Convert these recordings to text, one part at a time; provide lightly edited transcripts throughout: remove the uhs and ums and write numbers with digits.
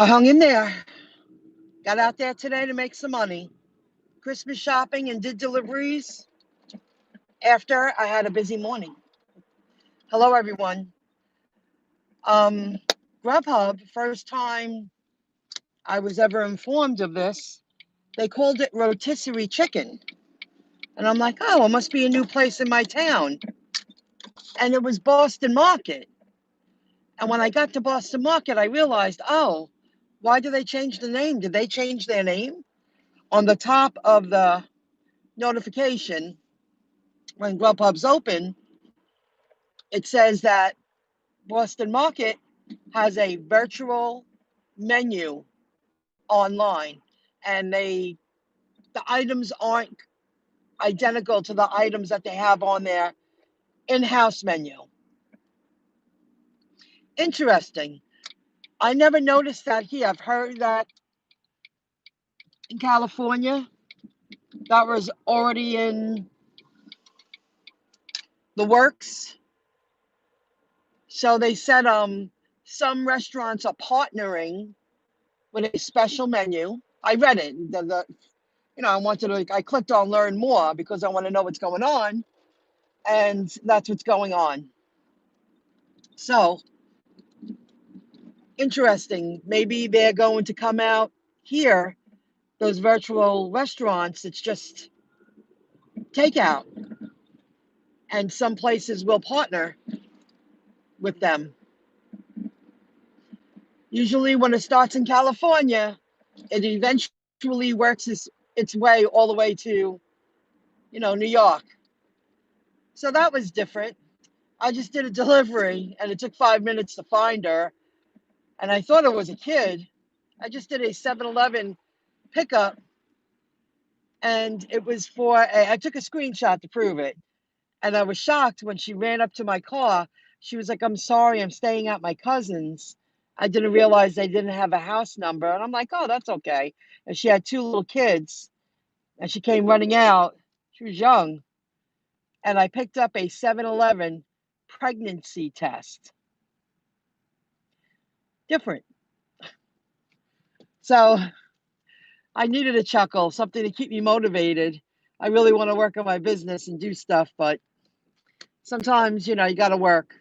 I hung in there. Got out there today to make some money. Christmas shopping and did deliveries after I had a busy morning. Hello, everyone. GrubHub, first time I was ever informed of this, they called it rotisserie chicken. And I'm like, oh, it must be a new place in my town. And it was Boston Market. And when I got to Boston Market, I realized, oh, why did they change the name? Did they change their name? On the top of the notification, when GrubHub's open, it says that Boston Market has a virtual menu online, and the items aren't identical to the items that they have on their in-house menu. Interesting. I never noticed that here. I've heard that in California, that was already in the works. So they said some restaurants are partnering with a special menu. I read it. I clicked on learn more because I want to know what's going on. And that's what's going on. So interesting. Maybe they're going to come out here, those virtual restaurants. It's just takeout. And some places will partner with them. Usually when it starts in California, it eventually works its way all the way to, New York. So that was different. I just did a delivery and it took 5 minutes to find her. And I thought it was a kid. I just did a 7-Eleven pickup and it was I took a screenshot to prove it. And I was shocked when she ran up to my car. She was like, I'm sorry, I'm staying at my cousin's. I didn't realize they didn't have a house number. And I'm like, oh, that's okay. And she had 2 little kids and she came running out. She was young. And I picked up a 7-Eleven pregnancy test. Different. So I needed a chuckle, something to keep me motivated. I really want to work on my business and do stuff, but sometimes, you got to work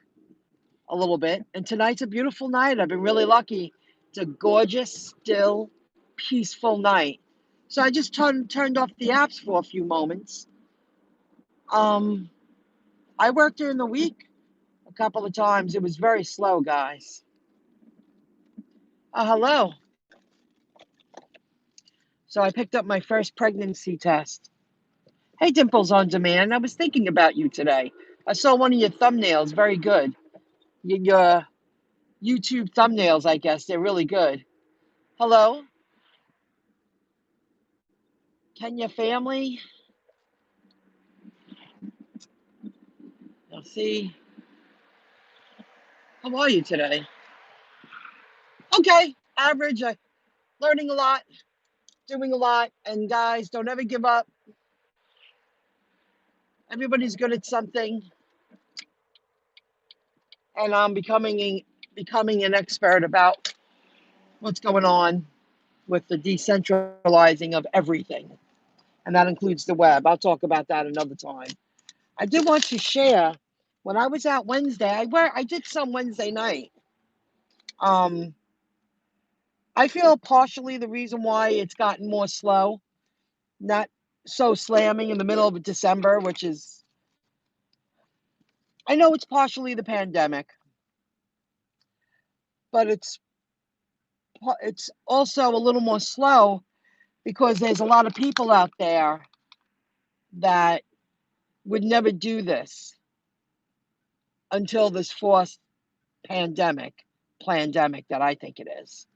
a little bit. And tonight's a beautiful night. I've been really lucky. It's a gorgeous, still, peaceful night. So I just turned off the apps for a few moments. I worked during the week a couple of times. It was very slow, guys. Hello. So I picked up my first pregnancy test. Hey, Dimples on Demand. I was thinking about you today. I saw one of your thumbnails. Very good. Your YouTube thumbnails, I guess. They're really good. Hello. Kenya family. Let's see. How are you today? Okay. Average. Learning a lot. Doing a lot. And guys, don't ever give up. Everybody's good at something. And I'm becoming an expert about what's going on with the decentralizing of everything. And that includes the web. I'll talk about that another time. I did want to share, when I was out Wednesday, I did some Wednesday night. I feel partially the reason why it's gotten more slow, not so slamming in the middle of December, which is, I know it's partially the pandemic, but it's also a little more slow because there's a lot of people out there that would never do this until this fourth pandemic that I think it is.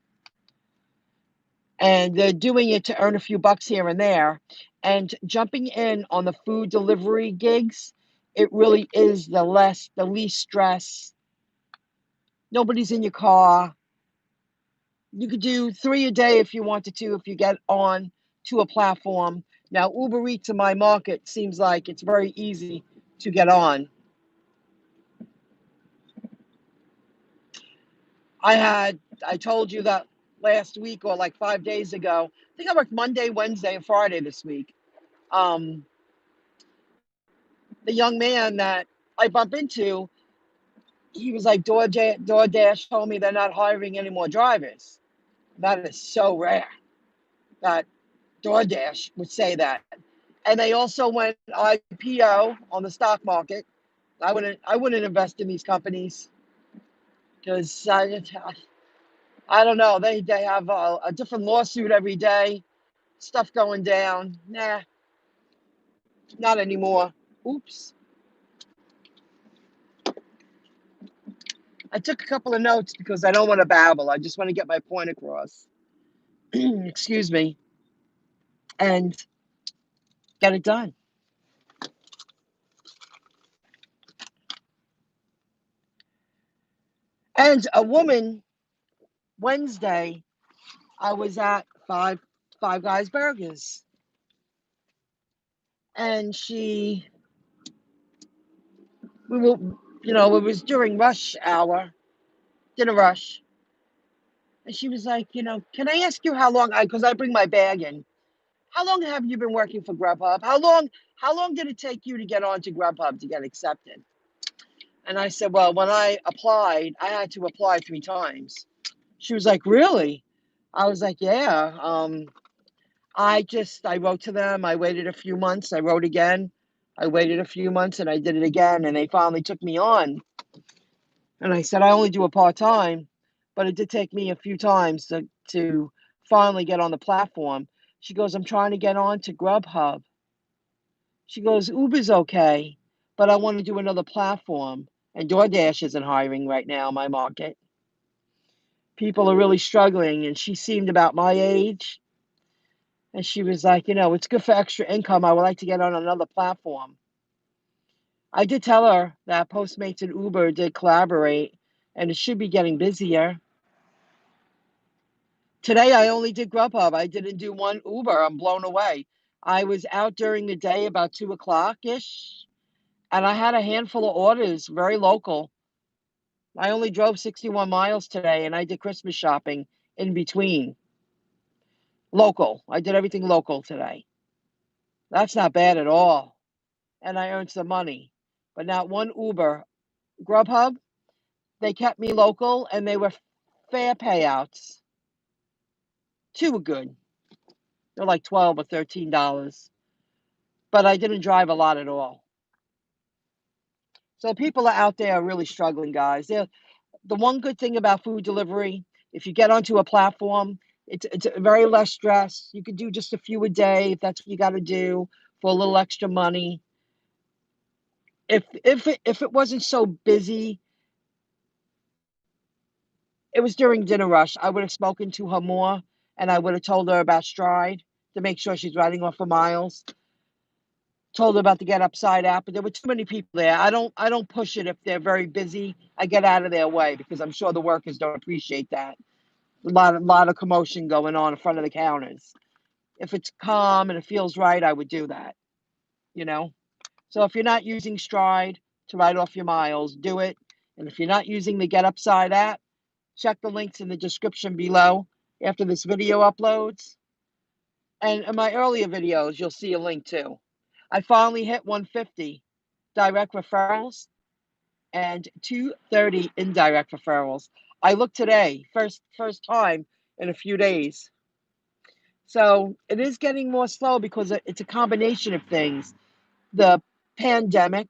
And they're doing it to earn a few bucks here and there. And jumping in on the food delivery gigs, it really is the least stress. Nobody's in your car. You could do 3 a day if you wanted to, if you get on to a platform. Now, Uber Eats in my market seems like it's very easy to get on. I told you that last week or like 5 days ago. I think I worked Monday, Wednesday, and Friday this week. Um, the young man that I bump into, he was like, DoorDash told me they're not hiring any more drivers. That is so rare that DoorDash would say that. And they also went IPO on the stock market. I wouldn't invest in these companies because I don't know. They have a different lawsuit every day, stuff going down. Nah, not anymore. Oops. I took a couple of notes because I don't want to babble. I just want to get my point across. Excuse me. And get it done. And a woman, Wednesday, I was at Five Guys Burgers. And we were, it was during rush hour, dinner rush. And she was like, can I ask you how long because I bring my bag in. How long have you been working for GrubHub? How long did it take you to get onto GrubHub to get accepted? And I said, well, when I applied, I had to apply 3 times. She was like, really? I was like, yeah. I wrote to them. I waited a few months. I wrote again. I waited a few months and I did it again. And they finally took me on. And I said, I only do a part-time, but it did take me a few times to finally get on the platform. She goes, I'm trying to get on to GrubHub. She goes, Uber's okay, but I want to do another platform. And DoorDash isn't hiring right now in my market. People are really struggling. And she seemed about my age. And she was like, it's good for extra income. I would like to get on another platform. I did tell her that Postmates and Uber did collaborate, and it should be getting busier. Today, I only did GrubHub. I didn't do one Uber. I'm blown away. I was out during the day about 2 o'clock-ish, and I had a handful of orders, very local. I only drove 61 miles today, and I did Christmas shopping in between. Local. I did everything local today. That's not bad at all. And I earned some money. But not one Uber. GrubHub, they kept me local, and they were fair payouts. 2 were good. They're like $12 or $13. But I didn't drive a lot at all. So people are out there really struggling, guys. The one good thing about food delivery, if you get onto a platform, it's very less stress. You could do just a few a day if that's what you got to do for a little extra money. If it wasn't so busy, it was during dinner rush, I would have spoken to her more, and I would have told her about Stride to make sure she's riding off for miles. Told her about the Get Upside app, but there were too many people there. I don't push it if they're very busy. I get out of their way because I'm sure the workers don't appreciate that. A lot of commotion going on in front of the counters. If it's calm and it feels right, I would do that. You know. So if you're not using Stride to write off your miles, do it. And if you're not using the Get Upside app, check the links in the description below after this video uploads. And in my earlier videos, you'll see a link too. I finally hit 150 direct referrals and 230 indirect referrals. I looked today, first time in a few days. So it is getting more slow because it's a combination of things. The pandemic,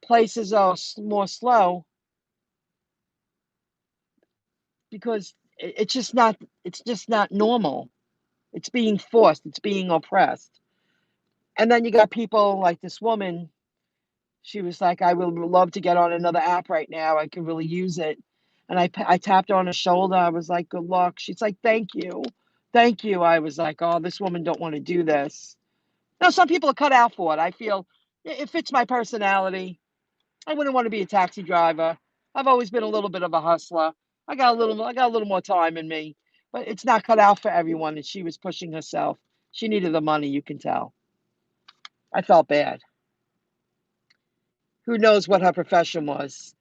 places are more slow because it's just not normal. It's being forced, it's being oppressed. And then you got people like this woman. She was like, I would love to get on another app right now. I can really use it. And I tapped her on the shoulder. I was like, good luck. She's like, thank you. Thank you. I was like, oh, this woman don't want to do this. Now, some people are cut out for it. I feel it fits my personality. I wouldn't want to be a taxi driver. I've always been a little bit of a hustler. I got a little more time in me, but it's not cut out for everyone. And she was pushing herself. She needed the money, you can tell. I felt bad. Who knows what her profession was?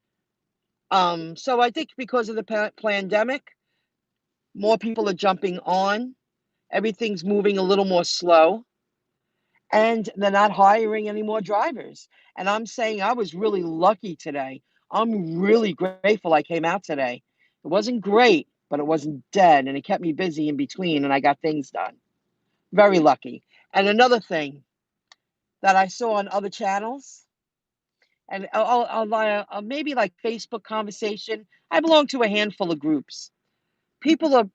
So I think because of the pandemic, More people are jumping on. Everything's moving a little more slow. And they're not hiring any more drivers. And I'm saying I was really lucky today. I'm really grateful I came out today. It wasn't great, but it wasn't dead. And it kept me busy in between, and I got things done. Very lucky. And another thing that I saw on other channels, and maybe like Facebook conversation, I belong to a handful of groups. People are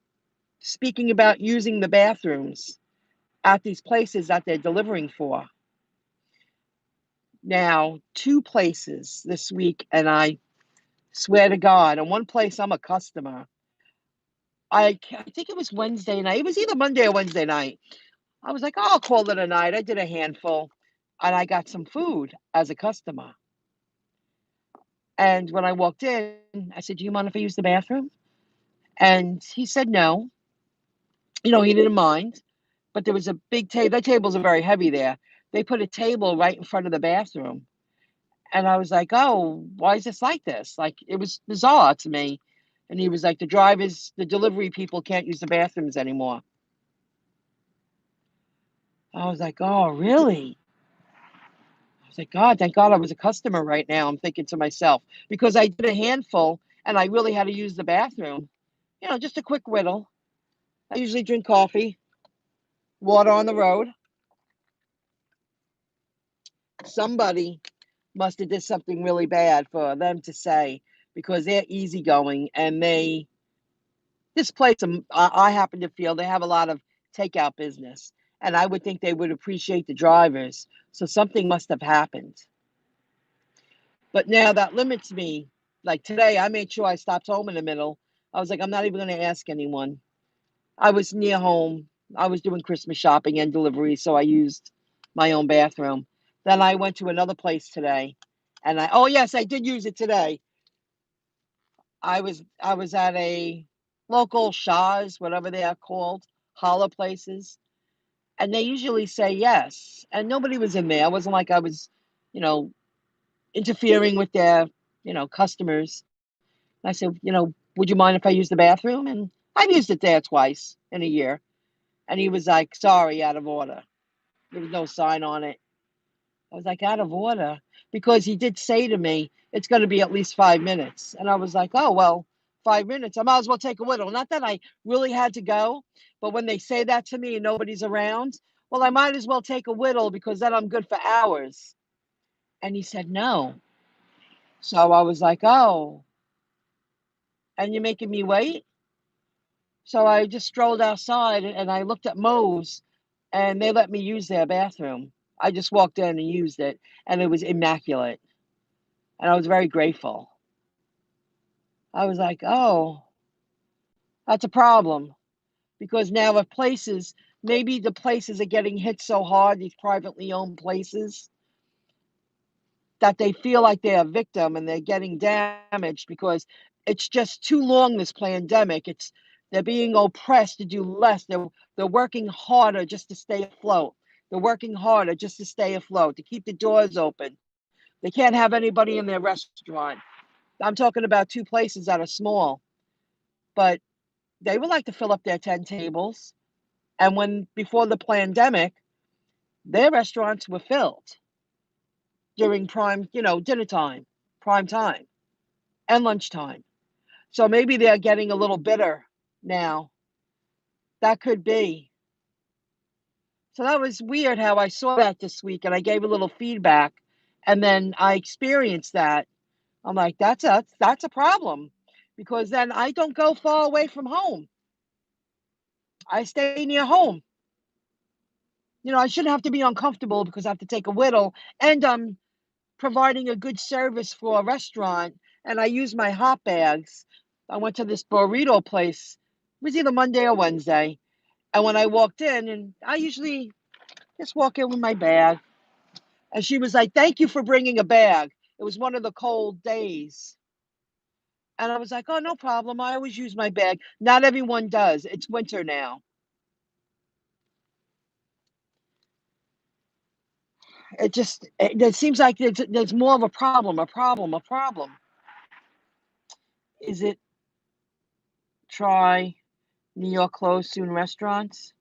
speaking about using the bathrooms at these places that they're delivering for. Now, 2 places this week, and I swear to God, in one place I'm a customer. I think it was Wednesday night. It was either Monday or Wednesday night. I was like, "Oh, I'll call it a night." I did a handful, and I got some food as a customer. And when I walked in, I said, "Do you mind if I use the bathroom?" And he said no. He didn't mind, but there was a big table. The tables are very heavy there. They put a table right in front of the bathroom. And I was like, "Oh, why is this like this?" Like, it was bizarre to me. And he was like, the delivery people can't use the bathrooms anymore." I was like, "Oh, really?" I was like, "God, thank God I was a customer right now." I'm thinking to myself, because I did a handful and I really had to use the bathroom. Just a quick whittle. I usually drink coffee, water on the road. Somebody must have did something really bad for them to say, because they're easygoing, and this place, I happen to feel they have a lot of takeout business, and I would think they would appreciate the drivers. So something must have happened. But now that limits me. Like today, I made sure I stopped home in the middle. I was like, I'm not even going to ask anyone. I was near home. I was doing Christmas shopping and delivery, so I used my own bathroom. Then I went to another place today, and oh yes, I did use it today. I was at a local Shaw's, whatever they are called, holler places, and they usually say yes. And nobody was in there. It wasn't like I was, you know, interfering with their, customers. I said, "Would you mind if I use the bathroom?" And I've used it there twice in a year. And he was like, "Sorry, out of order." There was no sign on it. I was like, "Out of order?" Because he did say to me, "It's going to be at least 5 minutes." And I was like, "Oh, well, 5 minutes. I might as well take a whittle." Not that I really had to go, but when they say that to me and nobody's around, well, I might as well take a whittle, because then I'm good for hours. And he said no. So I was like, "Oh, and you're making me wait?" So I just strolled outside and I looked at Moe's, and they let me use their bathroom. I just walked in and used it, and it was immaculate. And I was very grateful. I was like, "Oh, that's a problem." Because now, if maybe the places are getting hit so hard, these privately owned places, that they feel like they're a victim and they're getting damaged, because it's just too long, this pandemic. They're being oppressed to do less. They're working harder just to stay afloat. They're working harder just to stay afloat, to keep the doors open. They can't have anybody in their restaurant. I'm talking about 2 places that are small, but they would like to fill up their 10 tables. And before the pandemic, their restaurants were filled during dinner time, prime time, and lunchtime. So maybe they're getting a little bitter now. That could be. So that was weird how I saw that this week, and I gave a little feedback, and then I experienced that. I'm like, that's a problem, because then I don't go far away from home. I stay near home. I shouldn't have to be uncomfortable because I have to take a whittle, and I'm providing a good service for a restaurant, and I use my hot bags. I went to this burrito place. It was either Monday or Wednesday. And when I walked in, and I usually just walk in with my bag, and she was like, "Thank you for bringing a bag." It was one of the cold days. And I was like, "Oh, no problem. I always use my bag." Not everyone does. It's winter now. It seems like there's more of a problem, a problem, a problem. Is it try? New York closed soon restaurants.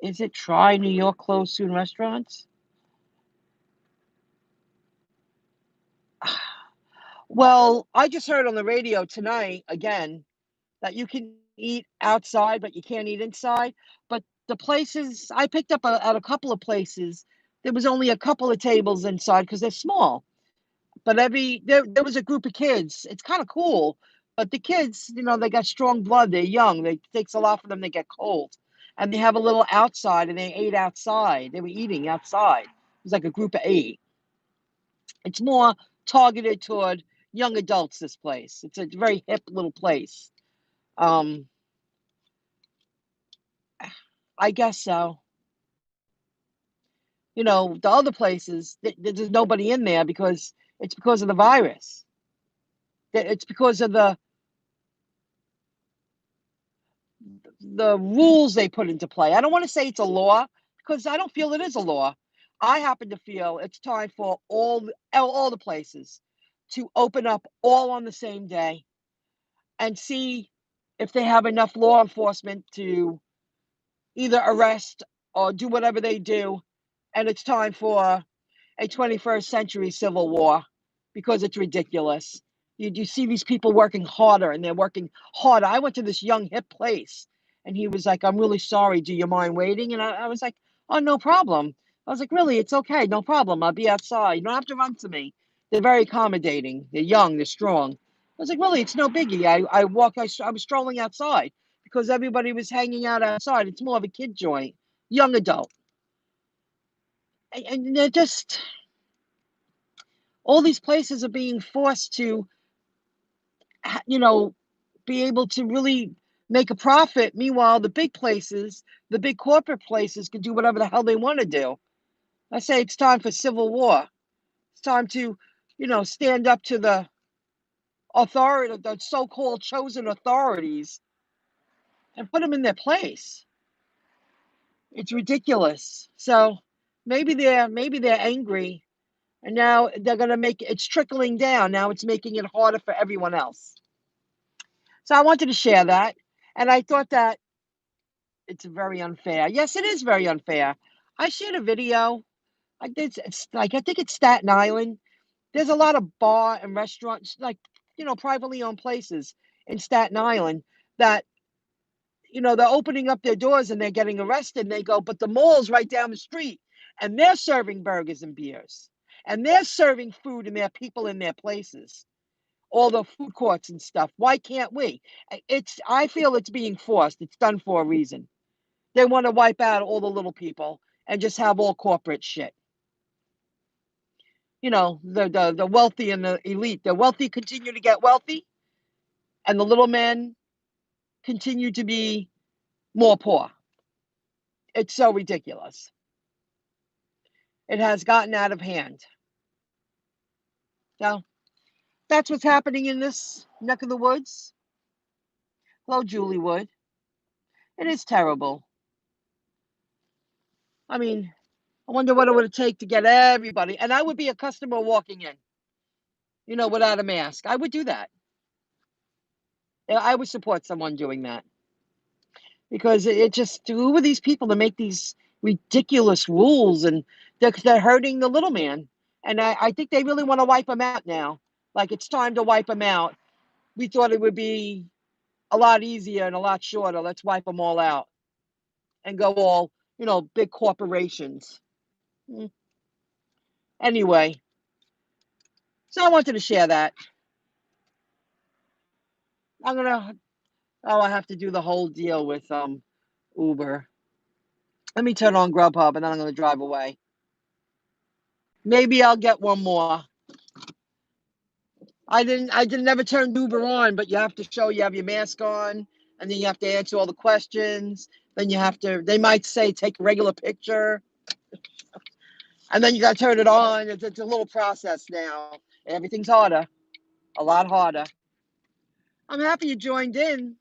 Is it try New York closed soon restaurants? Well, I just heard on the radio tonight again that you can eat outside, but you can't eat inside. But the places I picked up at a couple of places, there was only a couple of tables inside because they're small. But there was a group of kids. It's kind of cool. But the kids, they got strong blood. They're young. It takes a lot for them to get cold. And they have a little outside, and they ate outside. They were eating outside. It was like a group of 8. It's more targeted toward young adults, this place. It's a very hip little place. Um, I guess so. The other places, there's nobody in there because it's because of the virus. It's because of the rules they put into play. I don't want to say it's a law because I don't feel it is a law. I happen to feel it's time for all the places to open up all on the same day and see if they have enough law enforcement to either arrest or do whatever they do. And it's time for a 21st century civil war because it's ridiculous. You see these people working harder and they're working harder. I went to this young hip place and he was like, I'm really sorry. Do you mind waiting? And I was like, oh, no problem. I was like, really? It's okay. No problem. I'll be outside. You don't have to run to me. They're very accommodating. They're young. They're strong. I was like, really? It's no biggie. I was strolling outside because everybody was hanging out outside. It's more of a kid joint, young adult. And they're just, all these places are being forced to, you know, be able to really make a profit. Meanwhile, the big places, the big corporate places, can do whatever the hell they want to do. I say it's time for civil war. It's time to, stand up to the authority, the so-called chosen authorities, and put them in their place. It's ridiculous. So maybe they're angry, and now they're gonna make it's trickling down. Now it's making it harder for everyone else. So I wanted to share that, and I thought that it's very unfair. Yes, it is very unfair. I shared a video. I think it's Staten Island. There's a lot of bar and restaurants, like, privately owned places in Staten Island that, they're opening up their doors and they're getting arrested. And they go, but the mall's right down the street and they're serving burgers and beers and they're serving food and there are people in their places, all the food courts and stuff. Why can't we? I feel it's being forced. It's done for a reason. They want to wipe out all the little people and just have all corporate shit. The wealthy and the elite. The wealthy continue to get wealthy, and the little men continue to be more poor. It's so ridiculous. It has gotten out of hand. So that's what's happening in this neck of the woods. Hello, Julie Wood. It is terrible. I mean, I wonder what it would take to get everybody. And I would be a customer walking in, without a mask. I would do that. I would support someone doing that because it just, who are these people to make these ridiculous rules, and they're hurting the little man. And I think they really want to wipe them out now. Like, it's time to wipe them out. We thought it would be a lot easier and a lot shorter. Let's wipe them all out and go all, big corporations. Anyway, so I wanted to share that. I'm gonna. Oh, I have to do the whole deal with Uber. Let me turn on GrubHub and then I'm gonna drive away. Maybe I'll get one more. I didn't never turn Uber on, but you have to show you have your mask on, and then you have to answer all the questions. Then they might say take a regular picture, and then you got to turn it on. It's a little process now. Everything's harder, a lot harder. I'm happy you joined in.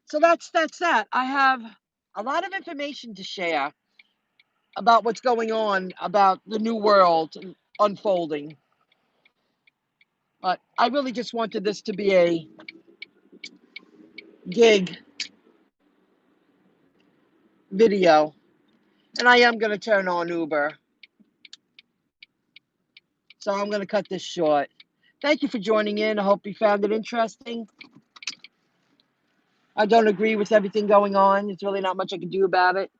So that's that. I have a lot of information to share about what's going on, about the new world unfolding. But I really just wanted this to be gig video. And I am going to turn on Uber. So I'm going to cut this short. Thank you for joining in. I hope you found it interesting. I don't agree with everything going on. There's really not much I can do about it.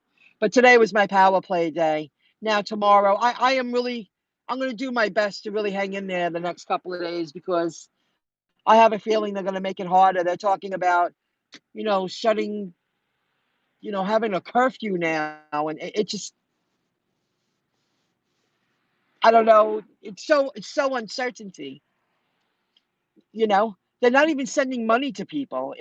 But today was my power play day. Now tomorrow, I'm going to do my best to really hang in there the next couple of days because I have a feeling they're going to make it harder. They're talking about, shutting, having a curfew now. And it just, I don't know. It's so uncertainty, They're not even sending money to people.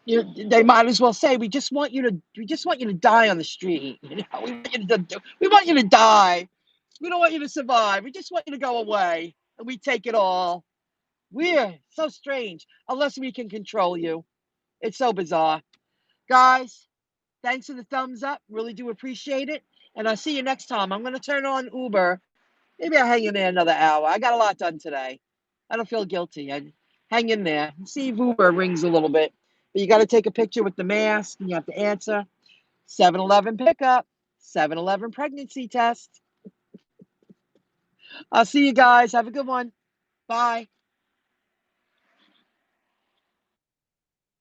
They might as well say, we just want you to die on the street. We want you to die. We don't want you to survive. We just want you to go away, and we take it all. We're so strange, unless we can control you. It's so bizarre, guys. Thanks for the thumbs up. Really do appreciate it, and I'll see you next time. I'm going to turn on Uber. Maybe I'll hang in there another hour. I got a lot done today. I don't feel guilty. I hang in there. See if Uber rings a little bit. But you got to take a picture with the mask, and you have to answer. 7-Eleven pickup. 7-Eleven pregnancy test. I'll see you guys. Have a good one. Bye.